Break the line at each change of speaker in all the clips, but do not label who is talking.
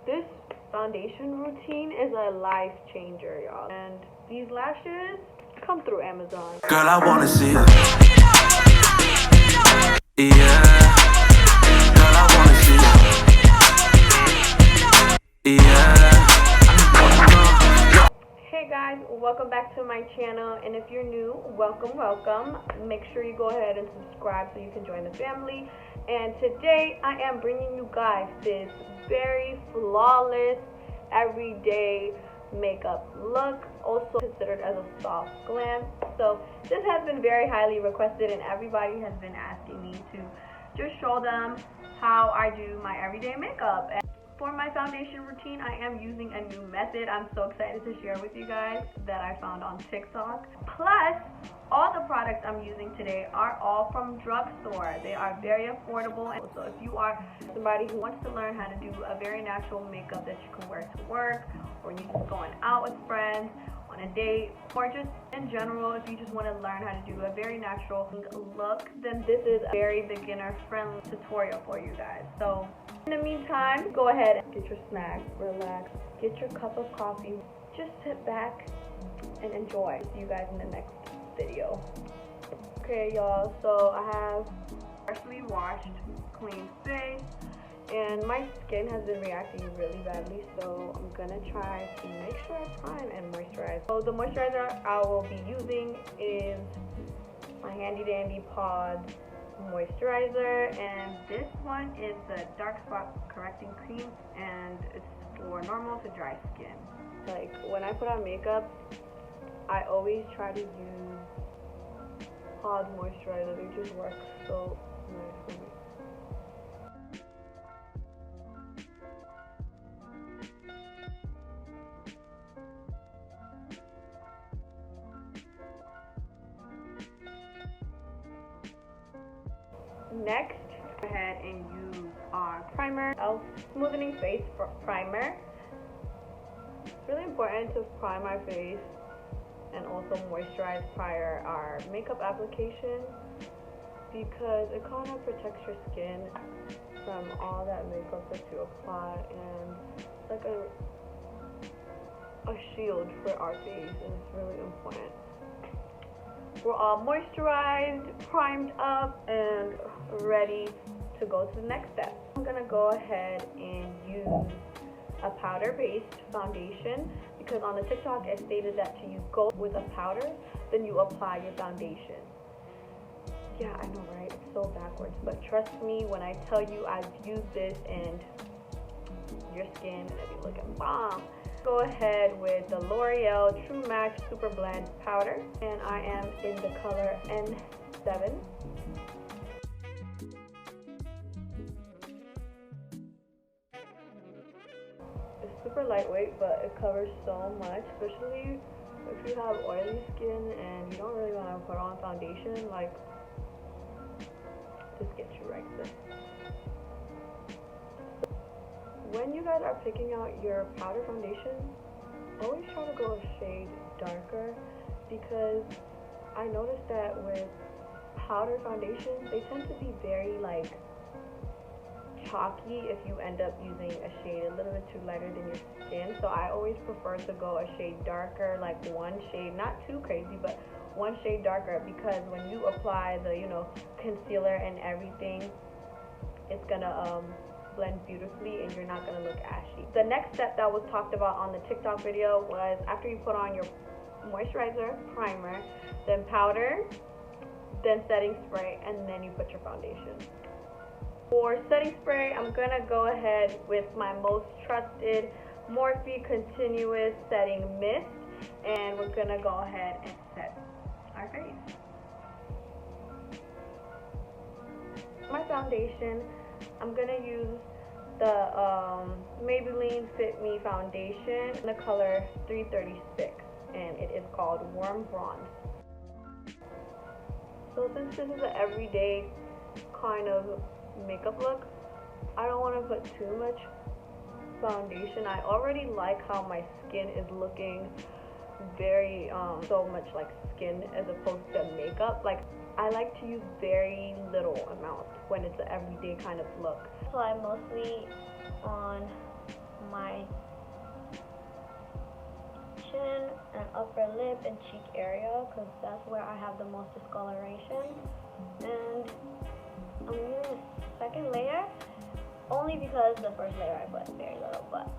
This foundation routine is a life changer, y'all. And these lashes come through Amazon.
Girl, I wanna see it. Yeah. Girl, I wanna see it. Yeah.
Hey guys, welcome back to my channel, and if you're new, welcome. Make sure you go ahead and subscribe so you can join the family. And today I am bringing you guys this very flawless everyday makeup look, also considered as a soft glam. So this has been very highly requested, and everybody has been asking me to just show them how I do my everyday makeup. And for my foundation routine, I am using a new method I'm so excited to share with you guys that I found on TikTok. Plus, all the products I'm using today are all from drugstore. They are very affordable. So if you are somebody who wants to learn how to do a very natural makeup that you can wear to work, or you're just going out with friends, on a date, or just in general, if you just want to learn how to do a very natural look, then this is a very beginner friendly tutorial for you guys. So in the meantime, go ahead and get your snack, relax, get your cup of coffee, just sit back and enjoy. See you guys in the next video. Okay y'all, so I have freshly washed, clean face, and my skin has been reacting really badly, so I'm gonna try to make sure I prime and moisturize. So the moisturizer I will be using is my handy dandy Pod moisturizer, and this one is the dark spot correcting cream, and it's for normal to dry skin. Like when I put on makeup, I always try to use Pod moisturizer. They just work so nice for me. Next, go ahead and use our primer, our smoothing face primer. It's really important to prime our face and also moisturize prior our makeup application, because it kind of protects your skin from all that makeup that you apply, and it's like a shield for our face, and it's really important. We're all moisturized, primed up, and ready to go to the next step. I'm gonna go ahead and use a powder-based foundation, because on the TikTok it stated that you go with a powder, then you apply your foundation. Yeah, I know, right? It's so backwards, but trust me when I tell you I've used this, and your skin is gonna be looking bomb. Go ahead with the L'Oreal True Match Super Blend Powder, and I am in the color N7. It's super lightweight, but it covers so much, especially if you have oily skin and you don't really want to put on foundation. Like, this gets you right there. When you guys are picking out your powder foundation, always try to go a shade darker, because I noticed that with powder foundations, they tend to be very like chalky if you end up using a shade a little bit too lighter than your skin. So I always prefer to go a shade darker, like one shade, not too crazy, but one shade darker, because when you apply the, concealer and everything, it's gonna blend beautifully and you're not gonna look ashy. The next step that was talked about on the TikTok video was after you put on your moisturizer, primer, then powder, then setting spray, and then you put your foundation. For setting spray, I'm gonna go ahead with my most trusted Morphe Continuous Setting Mist, and we're gonna go ahead and set our face. My foundation, I'm gonna use the Maybelline Fit Me foundation in the color 336, and it is called Warm Bronze. So since this is an everyday kind of makeup look, I don't want to put too much foundation. I already like how my skin is looking very so much like skin as opposed to makeup. Like, I like to use very little amount when it's an everyday kind of look. So I mostly on my and upper lip and cheek area because that's where I have the most discoloration. And I'm using a second layer only because the first layer I put very little, but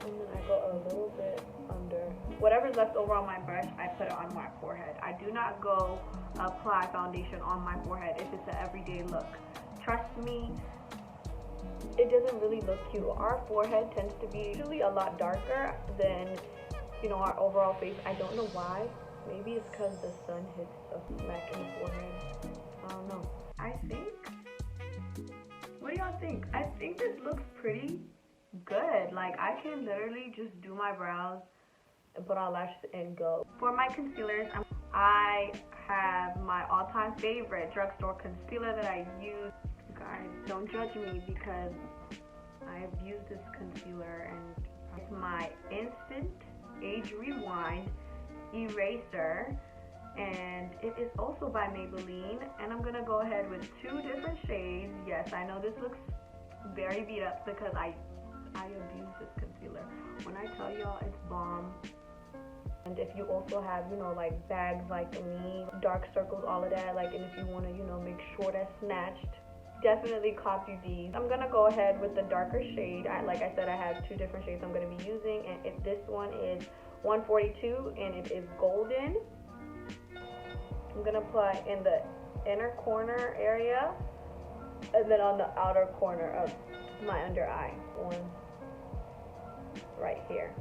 and then I go a little bit under. Whatever's left over on my brush, I put it on my forehead. I do not go apply foundation on my forehead if it's an everyday look. Trust me, it doesn't really look cute. Our forehead tends to be usually a lot darker than, you know, our overall face. I don't know why. Maybe it's because the sun hits a smack in the forehead. I don't know. I think, what do y'all think? I think this looks pretty good. Like, I can literally just do my brows and put on lashes and go. For my concealers, I have my all-time favorite drugstore concealer that I use. Guys, don't judge me because I have used this concealer, and it's my Instant Age Rewind Eraser, and it is also by Maybelline, and I'm gonna go ahead with 2 different shades. Yes, I know this looks very beat up because I abuse this concealer. When I tell y'all it's bomb. And if you also have, you know, like bags like me, dark circles, all of that, like, and if you want to, you know, make sure that's snatched, definitely copy these. I'm gonna go ahead with the darker shade. Like I said, I have 2 different shades I'm gonna be using, and if this one is 142 and it is golden, I'm gonna apply in the inner corner area and then on the outer corner of my under eye, one right here.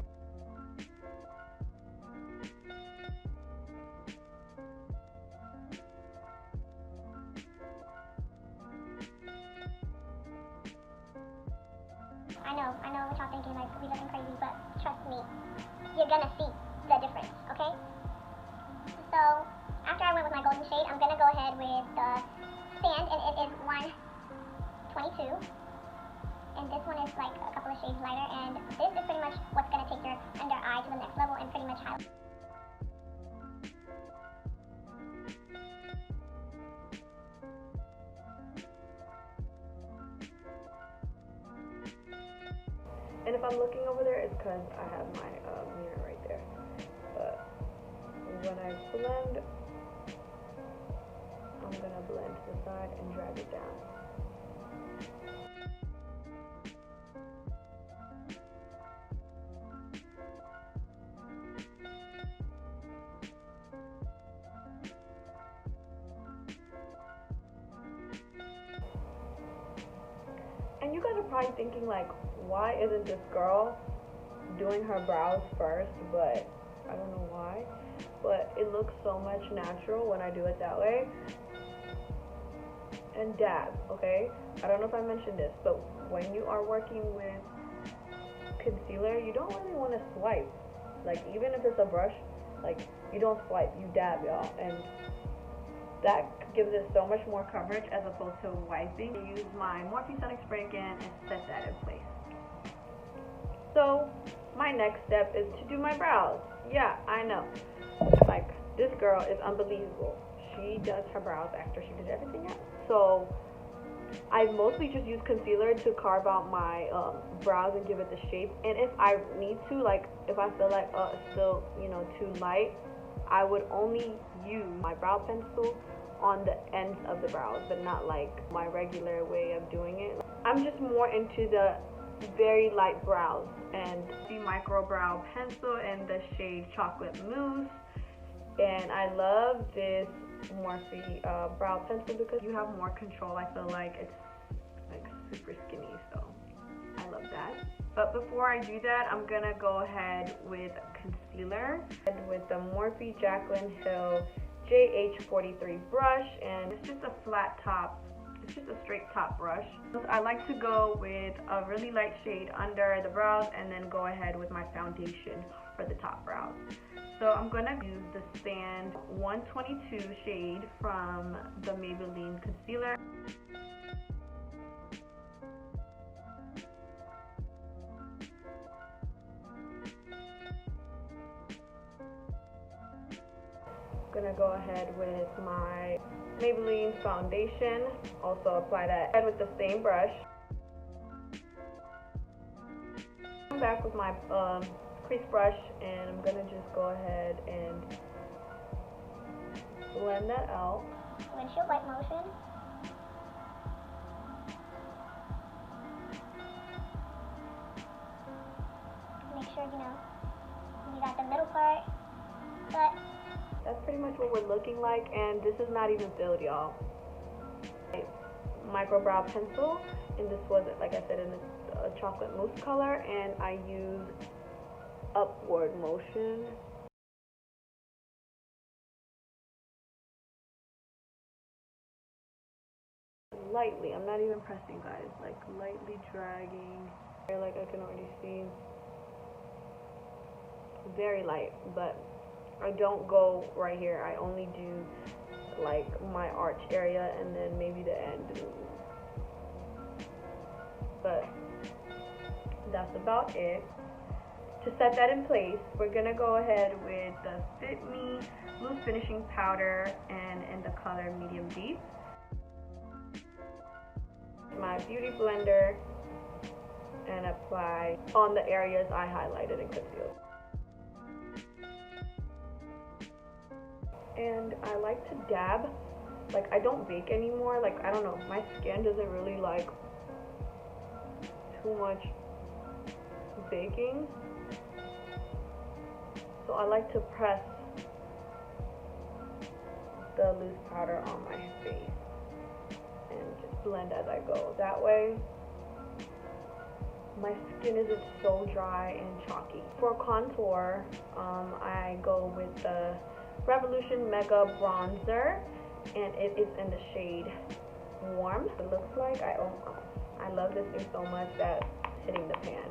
I know what y'all thinking, like, we looking crazy, but trust me, you're gonna see the difference, okay? So, after I went with my golden shade, I'm gonna go ahead with the sand, and it is 122. And this one is like a couple of shades lighter, and this is pretty much what's gonna take your under eye to the next level and pretty much highlight.
And if I'm looking over there, it's because I have my mirror right there. But when I blend, I'm going to blend to the side and drag it down. And you guys are probably thinking, like, why isn't this girl doing her brows first? But I don't know why, but it looks so much natural when I do it that way. And dab, okay? I don't know if I mentioned this, but when you are working with concealer, you don't really want to swipe. Like, even if it's a brush, like, you don't swipe, you dab, y'all. And that gives it so much more coverage as opposed to wiping. I use my Morphe Setting Spray again and set that in place. So my next step is to do my brows. Yeah, I know. Like, this girl is unbelievable. She does her brows after she did everything else. So I mostly just use concealer to carve out my brows and give it the shape. And if I need to, like, if I feel like it's still, you know, too light, I would only use my brow pencil on the ends of the brows, but not like my regular way of doing it. I'm just more into the very light brows, and the micro brow pencil in the shade Chocolate Mousse. And I love this Morphe brow pencil because you have more control. I feel like it's like super skinny, so I love that. But before I do that, I'm gonna go ahead with concealer and with the Morphe Jaclyn Hill JH43 brush, and it's just a flat top. It's just a straight top brush. I like to go with a really light shade under the brows and then go ahead with my foundation for the top brows. So I'm gonna use the Sand 122 shade from the Maybelline concealer. gonna go ahead with my Maybelline foundation. Also apply that with the same brush. I'm back with my crease brush, and I'm gonna just go ahead and blend that out.
Windshield wipe motion. Make sure, you got the middle part, but
that's pretty much what we're looking like, and this is not even filled, y'all. Micro brow pencil, and this was, like I said, in a chocolate mousse color, and I used upward motion. Lightly, I'm not even pressing, guys, like lightly dragging. Like I can already see, very light, but I don't go right here. I only do like my arch area and then maybe the end. But that's about it. To set that in place, we're gonna go ahead with the Fit Me Loose Finishing Powder and in the color Medium Deep. My beauty blender and apply on the areas I highlighted and concealed. And I like to dab, like I don't bake anymore, like I don't know, my skin doesn't really like too much baking, so I like to press the loose powder on my face and just blend as I go. That way my skin isn't so dry and chalky. For contour, I go with the Revolution Mega Bronzer, and it is in the shade Warm. It looks like I love this thing so much that it's hitting the pan.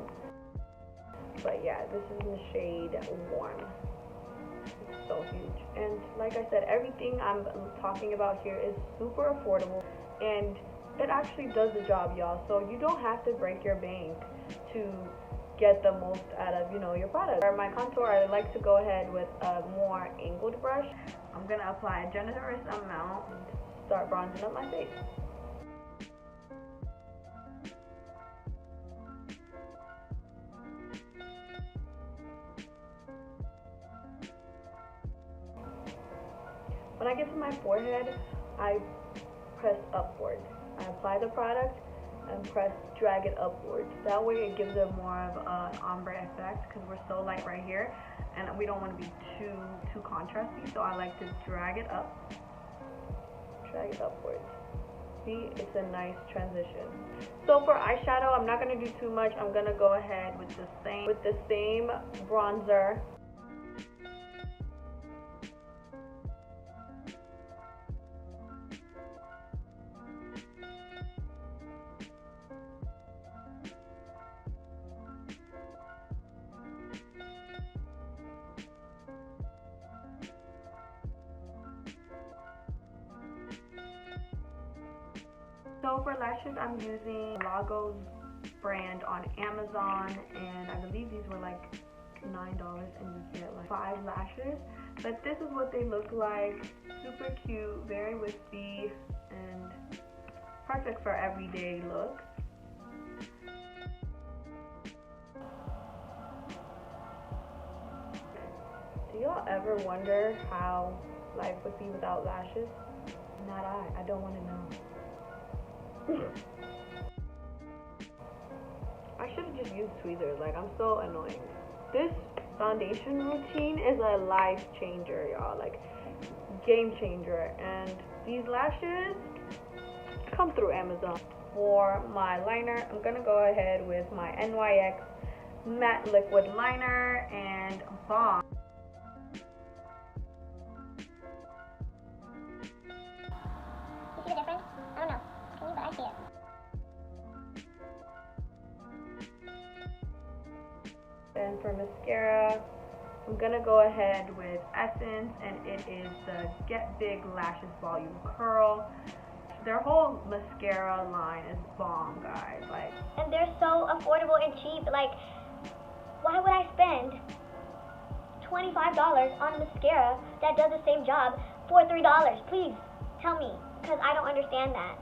But yeah, this is in the shade Warm. It's so huge, and like I said, everything I'm talking about here is super affordable, and it actually does the job, y'all. So you don't have to break your bank to get the most out of, your product. For my contour, I like to go ahead with a more angled brush. I'm gonna apply a generous amount and start bronzing up my face. When I get to my forehead, I press upwards. I apply the product and drag it upwards. That way it gives it more of an ombre effect, because we're so light right here and we don't want to be too contrasty, so I like to drag it upwards. See, it's a nice transition. So for eyeshadow, I'm not going to do too much. I'm going to go ahead with the same bronzer. So for lashes, I'm using Lagos brand on Amazon, and I believe these were like $9 and you get like 5 lashes. But this is what they look like. Super cute, very wispy, and perfect for everyday look. Do y'all ever wonder how life would be without lashes? Not I don't want to know. I should have just used tweezers, like I'm so annoying. This foundation routine is a life changer, y'all, like game changer. And these lashes come through Amazon. For my liner, I'm gonna go ahead with my NYX matte liquid liner and balm.
You see the difference? I don't know. Can you? But I see it.
And for mascara, I'm gonna go ahead with Essence, and it is the Get Big Lashes Volume Curl. Their whole mascara line is bomb, guys. Like,
And they're so affordable and cheap. Like, why would I spend $25 on mascara that does the same job for $3? Please tell me, because I don't understand that.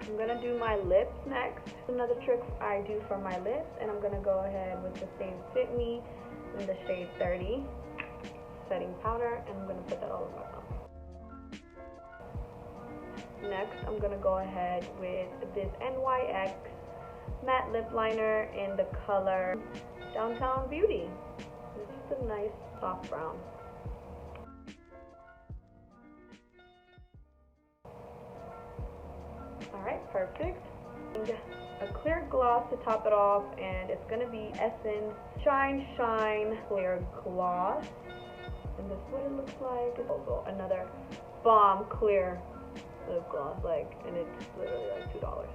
I'm gonna do my lips next. Another trick I do for my lips, and I'm gonna go ahead with the same Fit Me in the shade 30 setting powder, and I'm gonna put that all over my mouth. Next, I'm gonna go ahead with this NYX matte lip liner in the color Downtown Beauty. It's just a nice soft brown. Alright, perfect. And a clear gloss to top it off, and it's gonna be Essence Shine Shine Clear Gloss. And this is what it looks like. It's also another bomb clear lip gloss, like, and it's literally like $2.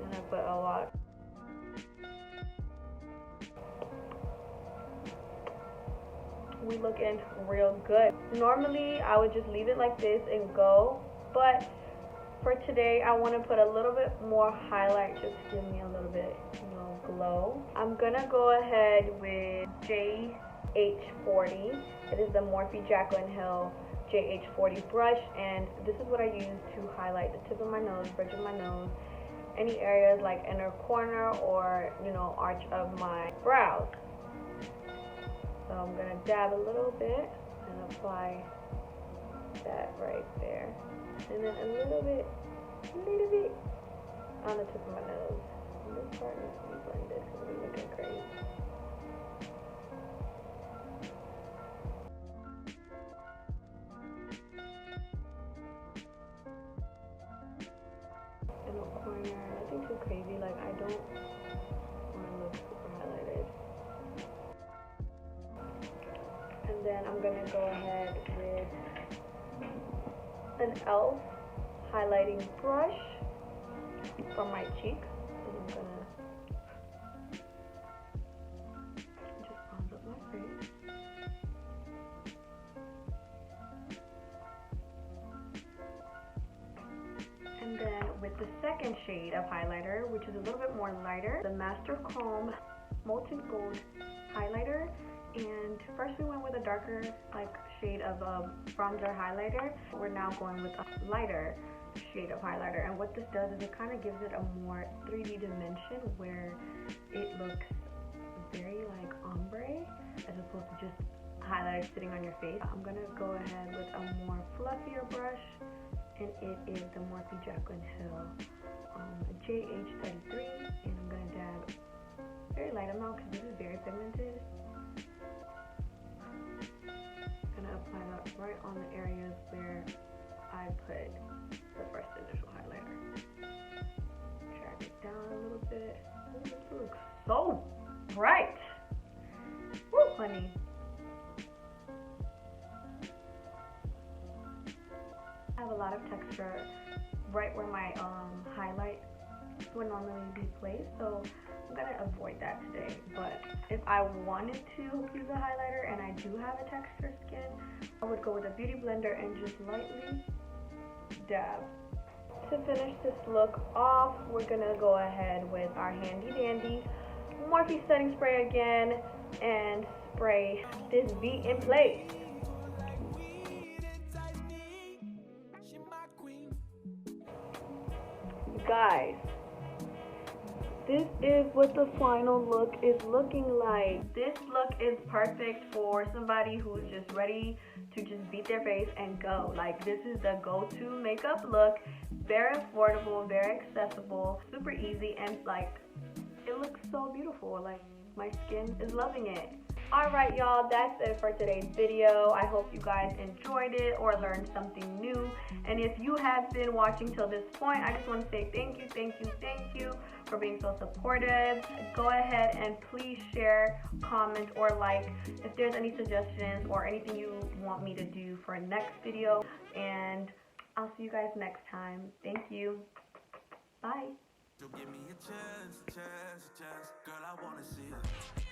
And I put a lot. We looking real good. Normally I would just leave it like this and go, but for today I want to put a little bit more highlight just to give me a little bit, glow. I'm gonna go ahead with JH40. It is the Morphe Jaclyn Hill JH40 brush, and this is what I use to highlight the tip of my nose, bridge of my nose, any areas like inner corner or arch of my brows. So I'm going to dab a little bit and apply that right there. And then a little bit on the tip of my nose. And this part needs to be blended because we're looking crazy. In the corner, nothing too crazy. Like, I don't want to look super highlighted. And then I'm going to go ahead with an e.l.f. highlighting brush for my cheeks. And I'm going to just bronze up my face. And then with the second shade of highlighter, which is a little bit more lighter, the Master Chrome Molten Gold highlighter. And first we went with a darker shade of bronzer highlighter. We're now going with a lighter shade of highlighter, and what this does is it kind of gives it a more 3D dimension where it looks very like ombre as opposed to just highlighter sitting on your face. I'm gonna go ahead with a more fluffier brush, and it is the Morphe Jaclyn Hill JH33, and I'm gonna dab very light amount because this is very pigmented. Apply that right on the areas where I put the first initial highlighter. Drag it down a little bit. Ooh, this looks so bright. Woo, honey. I have a lot of texture right where my highlight would normally be placed, so I'm gonna avoid that today. But if I wanted to use a highlighter and I do have a textured skin, I would go with a beauty blender and just lightly dab. To finish this look off, we're gonna go ahead with our handy dandy Morphe setting spray again and spray this V in place. Guys, this is what the final look is looking like. This look is perfect for somebody who's just ready to just beat their face and go. Like, this is the go-to makeup look. Very affordable, very accessible, super easy, and it looks so beautiful. Like, my skin is loving it. Alright y'all, that's it for today's video. I hope you guys enjoyed it or learned something new. And if you have been watching till this point, I just want to say thank you for being so supportive. Go ahead and please share, comment, or like if there's any suggestions or anything you want me to do for a next video. And I'll see you guys next time. Thank you. Bye.
So give me a chance, girl, I wanna see it.